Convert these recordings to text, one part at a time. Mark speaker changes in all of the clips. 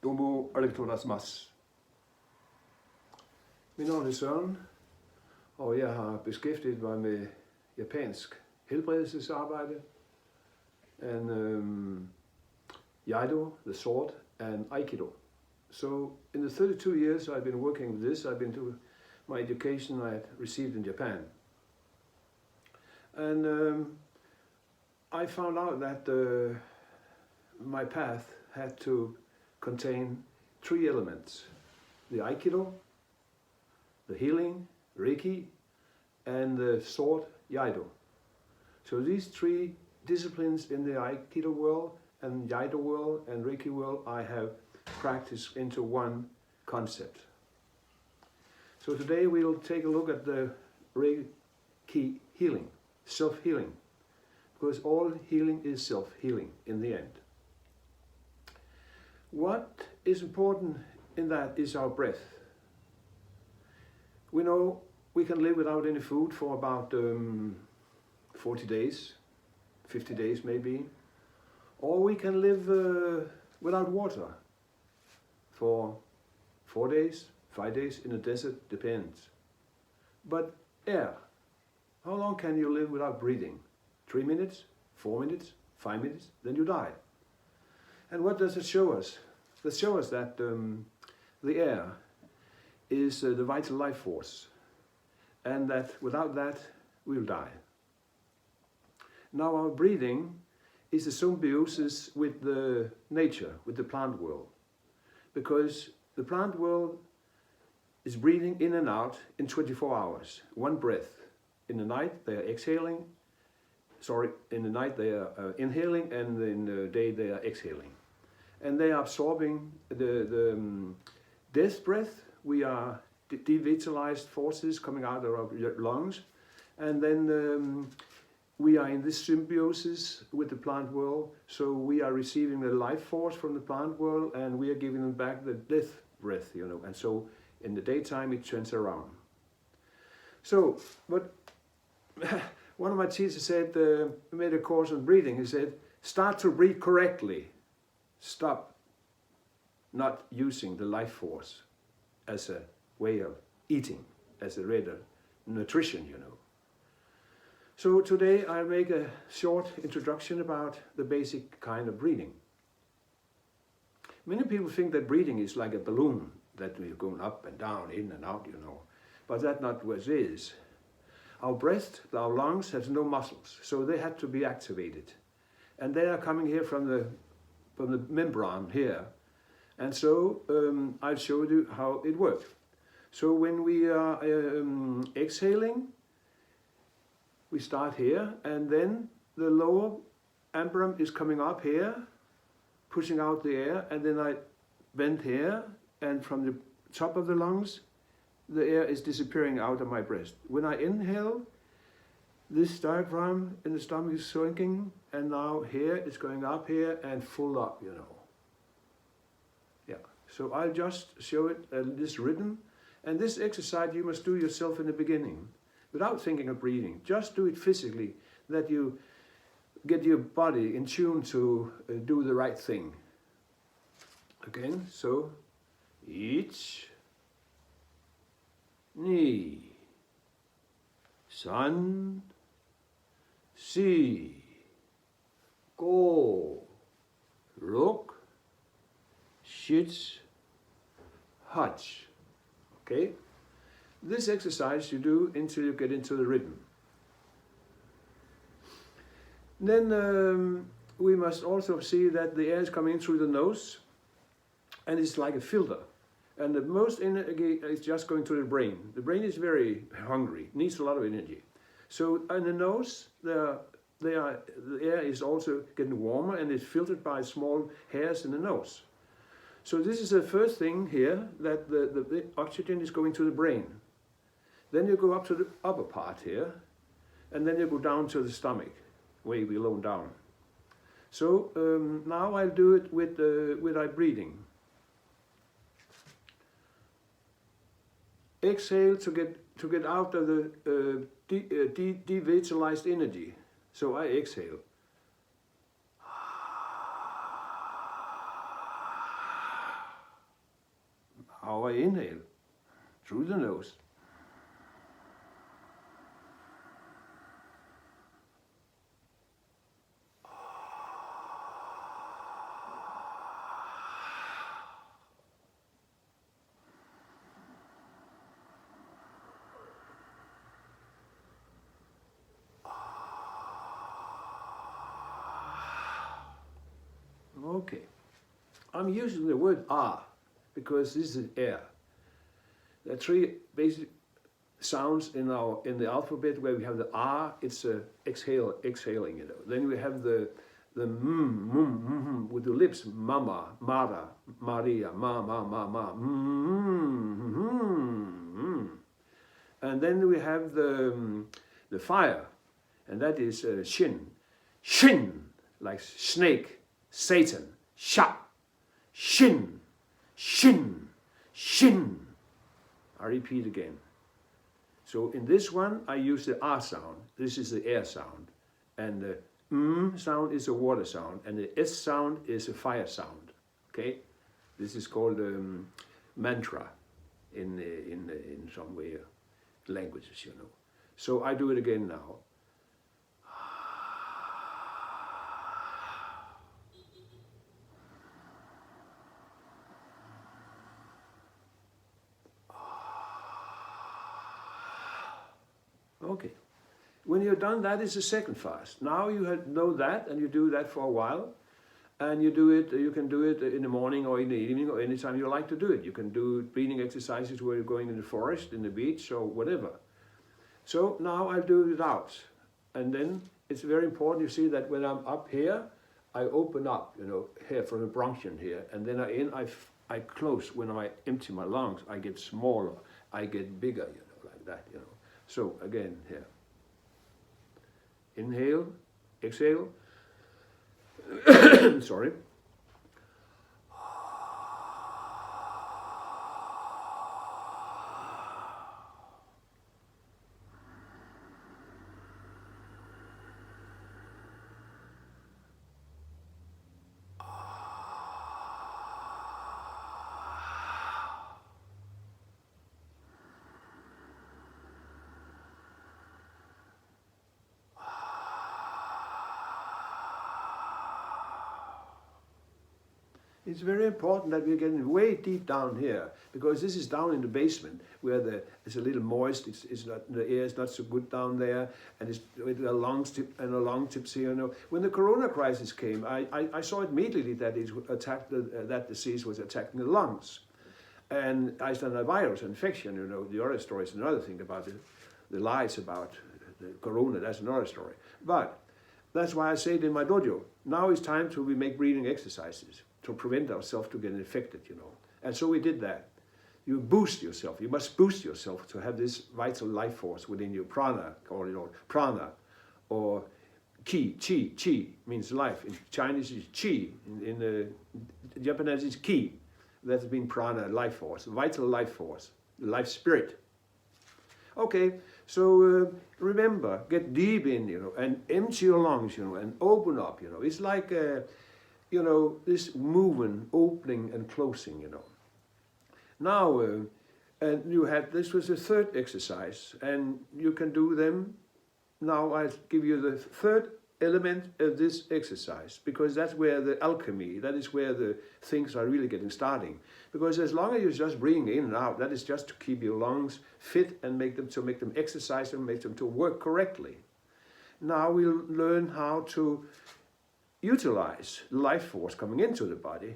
Speaker 1: Domo arigatou gozaimasu. Mit navn er Søren, og jeg har beskæftiget mig med japansk helbredelsesarbejde, and Iaido, the sword, and Aikido. So in the 32 years I've been working with this, I've been to my education I had received in Japan. And I found out that my path had to contain 3 elements: the Aikido, the healing, Reiki, and the sword, Iaido. So these 3 disciplines in the Aikido world and Iaido world and Reiki world I have practiced into one concept. So today we'll take a look at the Reiki healing, self-healing, because all healing is self-healing in the end. What is important in that is our breath. We know we can live without any food for about 40 days, 50 days maybe, or we can live without water for 4 days, 5 days in the desert, depends. But air, how long can you live without breathing? 3 minutes, 4 minutes, 5 minutes, then you die. And what does it show us? It shows us that the air is the vital life force, and that without that we'll die. Now our breathing is a symbiosis with the nature, with the plant world, because the plant world is breathing in and out in 24 hours, one breath. In the night they are exhaling, in the night they are inhaling, and in the day they are exhaling. And they are absorbing the death breath. We are devitalized forces coming out of our lungs, and then we are in this symbiosis with the plant world, so we are receiving the life force from the plant world, and we are giving them back the death breath, you know, and so in the daytime it turns around. So, but one of my teachers said, made a course on breathing, he said, start to breathe correctly. Stop not using the life force as a way of eating, as a rather nutrition, you know. So today I'll make a short introduction about the basic kind of breathing. Many people think that breathing is like a balloon, that we're going up and down, in and out, you know. But that's not what it is. Our breath, our lungs have no muscles, so they have to be activated. And they are coming here from the membrane here. And so I'll show you how it works. So when we are exhaling, we start here, and then the lower ambrum is coming up here, pushing out the air, and then I bend here, and from the top of the lungs, the air is disappearing out of my breast. When I inhale, this diaphragm in the stomach is shrinking, and now here it's going up here and full up, you know. Yeah, so I'll just show it this rhythm, and this exercise you must do yourself in the beginning, without thinking of breathing. Just do it physically, that you get your body in tune to do the right thing. Again, so, 1, 2, 3, 4, 5, 6, 7, 8. Okay? This exercise you do until you get into the rhythm. Then we must also see that the air is coming in through the nose, and it's like a filter. And the most energy is just going to the brain. The brain is very hungry, needs a lot of energy. So in the nose, the air is also getting warmer, and it's filtered by small hairs in the nose. So this is the first thing here, that the oxygen is going to the brain. Then you go up to the upper part here, and then you go down to the stomach, way below down. So now I'll do it with our breathing. Exhale to get out of the devitalized energy. So I exhale. Now I inhale through the nose. Okay. I'm using the word ah because this is air. There are three basic sounds in the alphabet where we have the ah, it's exhaling, you know. Then we have the with the lips, mama, mara, maria, ma, and then we have the fire, and that is shin, shin, like snake, Satan, sha, shin, shin, shin. I repeat again. So in this one, I use the ah sound. This is the air sound. And the sound is a water sound. And the S sound is a fire sound. Okay? This is called mantra in some way, languages, you know. So I do it again now. Okay. When you're done, that is the second fast. Now you know that, and you do that for a while, and you do it. You can do it in the morning or in the evening or anytime you like to do it. You can do breathing exercises where you're going in the forest, in the beach, or whatever. So now I do it out, and then it's very important. You see that when I'm up here, I open up, you know, here from the bronchion here, and then I close. When I empty my lungs, I get smaller, I get bigger, you know, like that, you know. So again here. Inhale, exhale. Sorry. It's very important that we're getting way deep down here, because this is down in the basement where it's a little moist. It's not, the air is not so good down there, and it's with the lungs and the lung tips here. You know, when the Corona crisis came, I saw immediately that it attacked that disease was attacking the lungs, and I started a virus infection. You know, the other story is another thing about the lies about the Corona. That's another story. But that's why I say it in my dojo. Now it's time to make breathing exercises to prevent ourselves to get infected, you know. And so we did that. You boost yourself. You must boost yourself to have this vital life force within you. Prana, call it, or prana, or ki. Chi means life. In Chinese it's chi. In Japanese it's ki. That's been prana, life force, vital life force, life spirit. Okay, so remember, get deep in, you know, and empty your lungs, you know, and open up, you know. It's like you know, this movement, opening and closing, you know. Now, and you had, this was the third exercise, and you can do them. Now I'll give you the third element of this exercise, because that's where the alchemy, that is where the things are really getting starting. Because as long as you're just breathing in and out, that is just to keep your lungs fit and make them exercise and make them to work correctly. Now we'll learn how to utilize life force coming into the body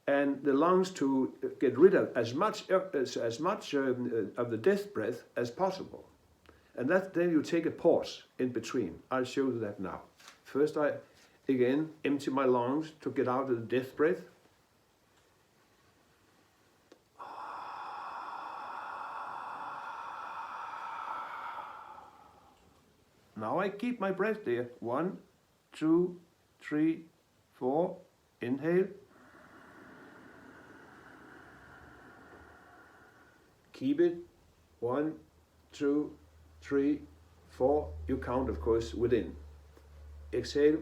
Speaker 1: and the lungs to get rid of as much of the death breath as possible. And then you take a pause in between. I'll show you that now. First I, again, empty my lungs to get out of the death breath. Now I keep my breath there. 1, 2, 3, 4, inhale. Keep it. 1, 2, 3, 4. You count, of course, within. Exhale.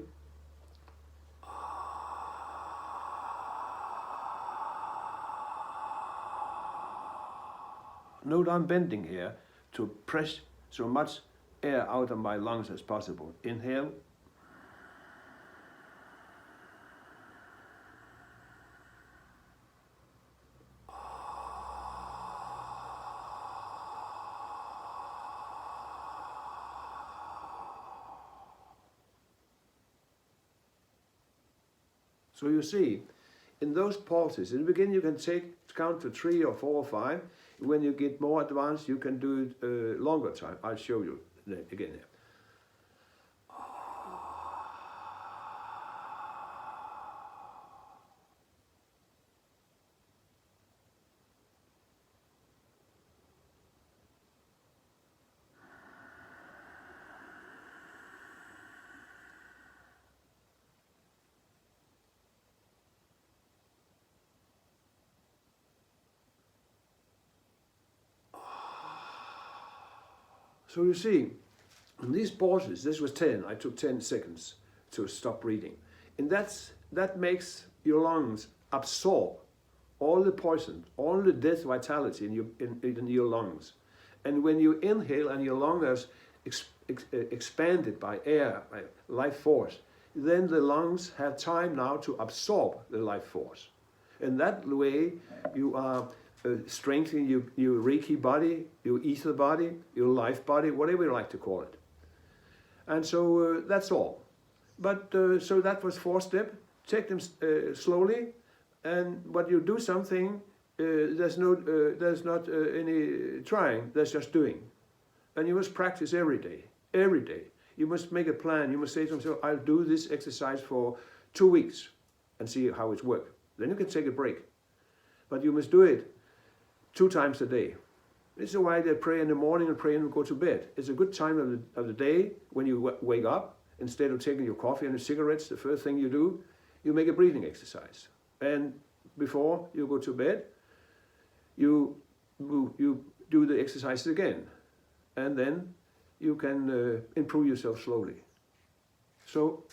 Speaker 1: Note I'm bending here to press so much air out of my lungs as possible. Inhale. So you see, in those pauses, in the beginning you can count to 3 or 4 or 5. When you get more advanced, you can do it longer time. I'll show you again here. So you see, in these pauses, this was 10, I took 10 seconds to stop breathing. And that makes your lungs absorb all the poison, all the death vitality in your lungs. And when you inhale and your lungs are expanded by air, by life force, then the lungs have time now to absorb the life force. In that way, you are strengthening your Reiki body, your ether body, your life body, whatever you like to call it. And so that's all. But so that was 4 steps. Take them slowly, and when you do something, there's not any trying. There's just doing, and you must practice every day. Every day, you must make a plan. You must say to yourself, "I'll do this exercise for 2 weeks, and see how it works." Then you can take a break, but you must do it 2 times a day. This is why they pray in the morning and pray and go to bed. It's a good time of the day when you wake up. Instead of taking your coffee and your cigarettes, the first thing you do, you make a breathing exercise. And before you go to bed, you do the exercises again. And then you can improve yourself slowly. So,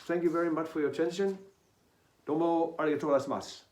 Speaker 1: thank you very much for your attention. どうもありがとうございます。